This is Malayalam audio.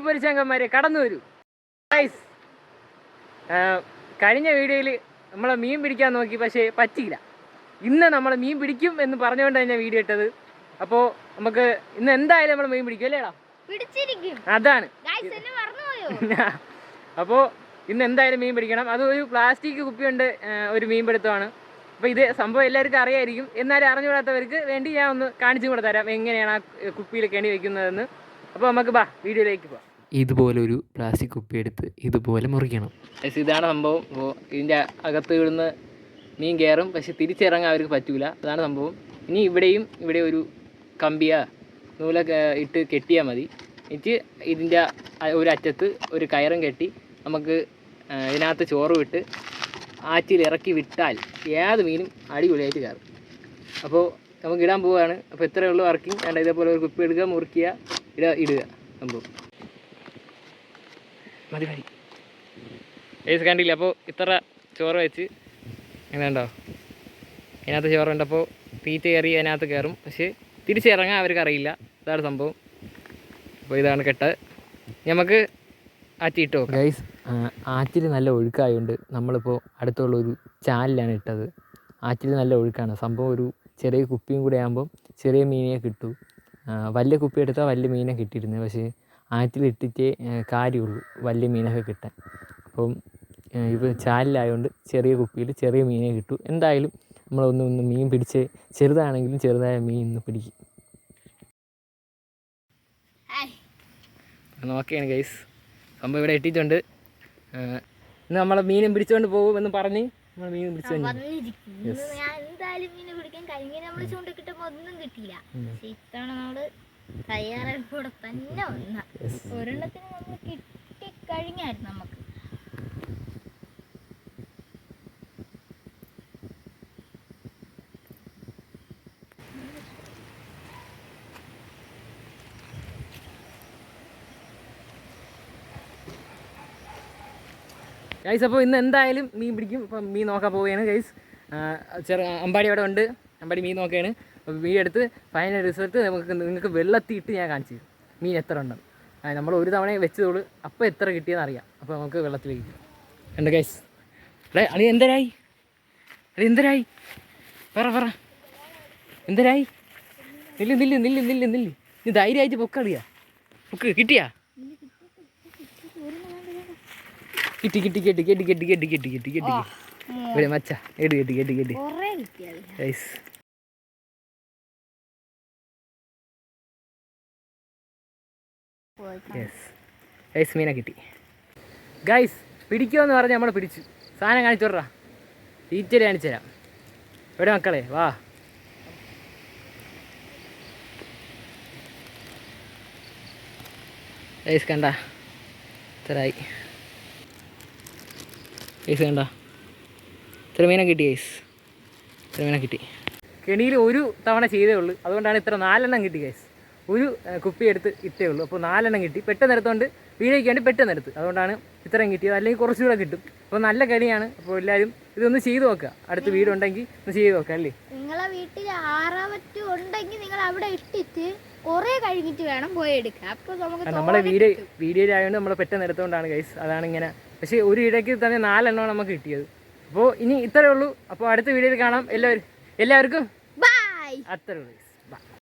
പൊരിച്ചങ്കന്മാരെ കടന്നു വരൂ. കഴിഞ്ഞ വീഡിയോയിൽ നമ്മളെ മീൻ പിടിക്കാൻ നോക്കി, പക്ഷേ പറ്റിയില്ല. ഇന്ന് നമ്മൾ മീൻ പിടിക്കും എന്ന് പറഞ്ഞുകൊണ്ട് തന്നെ വീഡിയോ ഇട്ടത്. അപ്പോൾ നമുക്ക് ഇന്ന് എന്തായാലും നമ്മൾ മീൻ പിടിക്കും അല്ലേടാ? അതാണ്. അപ്പോൾ ഇന്ന് എന്തായാലും മീൻ പിടിക്കണം. അത് ഒരു പ്ലാസ്റ്റിക് കുപ്പി കൊണ്ട് ഒരു മീൻ പിടുത്തമാണ്. അപ്പോൾ ഇത് സംഭവം എല്ലാവർക്കും അറിയായിരിക്കും. എന്നാലും അറിഞ്ഞുകൂടാത്തവർക്ക് വേണ്ടി ഞാൻ ഒന്ന് കാണിച്ചു കൂടെ തരാം എങ്ങനെയാണ് ആ കുപ്പിയിൽ കെണി വയ്ക്കുന്നതെന്ന്. അപ്പോൾ നമുക്ക് വീഡിയോയിലേക്ക് പോകാം. ഇതുപോലൊരു പ്ലാസ്റ്റിക് കുപ്പി എടുത്ത് ഇതുപോലെ മുറിക്കണം. ഇതാണ് സംഭവം. അപ്പോൾ ഇതിൻ്റെ അകത്ത് ഇവിടുന്ന് മീൻ കയറും, പക്ഷെ തിരിച്ചിറങ്ങാൻ അവർക്ക് പറ്റൂല. അതാണ് സംഭവം. ഇനി ഇവിടെ ഒരു കമ്പിയ നൂലൊക്കെ ഇട്ട് കെട്ടിയാൽ മതി. എന്നിട്ട് ഇതിൻ്റെ ഒരു അറ്റത്ത് ഒരു കയറും കെട്ടി നമുക്ക് ഇതിനകത്ത് ചോറ് വിട്ട് ആറ്റിൽ ഇറക്കി വിട്ടാൽ ഏത് മീനും അടിപൊളിയായിട്ട് കയറും. അപ്പോൾ നമുക്ക് ഇടാൻ പോവുകയാണ്. അപ്പോൾ ഇത്രയേ ഉള്ളൂ വർക്കിംഗ്. വേണ്ട ഇതേപോലെ ഒരു കുപ്പി എടുക്കുക, മുറിക്കുക, ഇടുക സംഭവം. മതി ഏസ് കണ്ടില്ല. അപ്പോൾ ഇത്ര ചോറ് വെച്ച് അങ്ങനെ ഉണ്ടോ, അതിനകത്ത് ചോറുണ്ട്. അപ്പോൾ തീറ്റ കയറി അതിനകത്ത് കയറും, പക്ഷേ തിരിച്ചിറങ്ങാൻ അവർക്ക് അറിയില്ല. ഇതാണ് സംഭവം. അപ്പോൾ ഇതാണ് കെട്ട്. നമുക്ക് ആറ്റിട്ടോ ഗൈസ്. ആറ്റിൽ നല്ല ഒഴുക്കായതുകൊണ്ട് നമ്മളിപ്പോൾ അടുത്തുള്ളൊരു ചാലിലാണ് ഇട്ടത്. ആറ്റിൽ നല്ല ഒഴുക്കാണ് സംഭവം. ഒരു ചെറിയ കുപ്പിയും കൂടെ ആകുമ്പം ചെറിയ മീനെ കിട്ടും. വലിയ കുപ്പി എടുത്താൽ വലിയ മീനെ കിട്ടിയിരുന്നത്, പക്ഷേ ആറ്റിലിട്ടിട്ടേ കാര്യമുള്ളൂ വലിയ മീനൊക്കെ കിട്ടാൻ. അപ്പം ഇത് ചാലിലായതുകൊണ്ട് ചെറിയ കുപ്പിയിൽ ചെറിയ മീനെ കിട്ടും. എന്തായാലും നമ്മളൊന്ന് മീൻ പിടിച്ച് ചെറുതാണെങ്കിലും ചെറുതായ മീൻ ഇന്ന് പിടിക്കും. നോക്കിയാണ് ഗൈസ് സംഭവം ഇവിടെ ഇട്ടിട്ടുണ്ട്. ഇന്ന് നമ്മളെ മീനും പിടിച്ചുകൊണ്ട് പോകുമെന്ന് പറഞ്ഞ് നമ്മൾ മീൻ പിടിച്ചു. തയ്യാറെടുപ്പോടെ തന്നെ വന്ന ഒരെണ്ണത്തിന് നമ്മൾ കിട്ടിക്കഴിഞ്ഞായിരുന്നു നമുക്ക്. ഗൈസ് അപ്പോൾ ഇന്ന് എന്തായാലും മീൻ പിടിക്കും. ഇപ്പം മീൻ നോക്കാൻ പോവുകയാണ് ഗൈസ്. അമ്പാടി അവിടെ ഉണ്ട്. അമ്പാടി മീൻ നോക്കുകയാണ്. അപ്പോൾ മീൻ എടുത്ത് ഫൈനൽ റിസൾട്ട് നിങ്ങൾക്ക് വെള്ളത്തിയിട്ട് ഞാൻ കാണിച്ചു തരും മീൻ എത്ര ഉണ്ടെന്ന്. നമ്മൾ ഒരു തവണ വെച്ചതോളൂ, അപ്പോൾ എത്ര കിട്ടിയെന്ന് അറിയാം. അപ്പോൾ നമുക്ക് വെള്ളത്തിലേക്ക് ഉണ്ട് ഗൈസ്. അളി എന്തരായി പറ എന്തരായി? നില്ല് നീ ധൈര്യമായിട്ട് പൊക്കളിയാ. പൊക്ക് കിട്ടിയാ? കിട്ടി മച്ച കെട്ടി ഗൈസ്. ഗൈസ് മീനെ കിട്ടി ഗൈസ്. പിടിക്കുമെന്ന് പറഞ്ഞ് നമ്മൾ പിടിച്ചു. സാധനം കാണിച്ചു വിട്രാ, ടീച്ചർ കാണിച്ചു തരാം. എവിടെ മക്കളെ വാ. ഗൈസ് കണ്ട ഇത്രയായി. ഗൈസ് കണ്ട ഇത്ര മീനെ കിട്ടി ഗൈസ്. ഇത്ര മീനെ കിട്ടി. കെണിയിൽ ഒരു തവണ ചെയ്തേ ഉള്ളൂ, അതുകൊണ്ടാണ് ഇത്ര 4 എണ്ണം കിട്ടി ഗൈസ്. ഒരു കുപ്പി എടുത്ത് ഇട്ടേ ഉള്ളൂ, അപ്പോൾ 4 എണ്ണം കിട്ടി. പെട്ടെന്ന് എടുത്തുകൊണ്ട് വീഴയ്ക്ക് വേണ്ടി പെട്ടെന്ന് എടുത്ത്, അതുകൊണ്ടാണ് ഇത്രയും കിട്ടിയത്. അല്ലെങ്കിൽ കുറച്ചുകൂടെ കിട്ടും. അപ്പോൾ നല്ല കെണിയാണ്. അപ്പോൾ എല്ലാവരും ഇതൊന്ന് ചെയ്ത് നോക്കുക. അടുത്ത് വീടുണ്ടെങ്കിൽ ഒന്ന് ചെയ്ത് നോക്കുക അല്ലേ. നിങ്ങളെ വീട്ടിൽ ആറാവറ്റ് ഉണ്ടെങ്കിൽ നിങ്ങൾ അവിടെ ഇട്ടിട്ട് കുറേ കഴിഞ്ഞിട്ട് വേണം പോയി എടുക്കുക. അപ്പോൾ നമുക്ക് നമ്മളെ വീഡിയോയിലായതുകൊണ്ട് നമ്മൾ പെട്ടെന്ന് എടുത്തുകൊണ്ടാണ് ഗൈസ്. അതാണ് ഇങ്ങനെ. പക്ഷേ ഒരു ഇടയ്ക്ക് തന്നെ 4 എണ്ണമാണ് നമുക്ക് കിട്ടിയത്. അപ്പോൾ ഇനി ഇത്രയേ ഉള്ളൂ. അപ്പോൾ അടുത്ത വീഡിയോയിൽ കാണാം. എല്ലാവർക്കും ബൈ. അത്രയേ ഉള്ളൂ.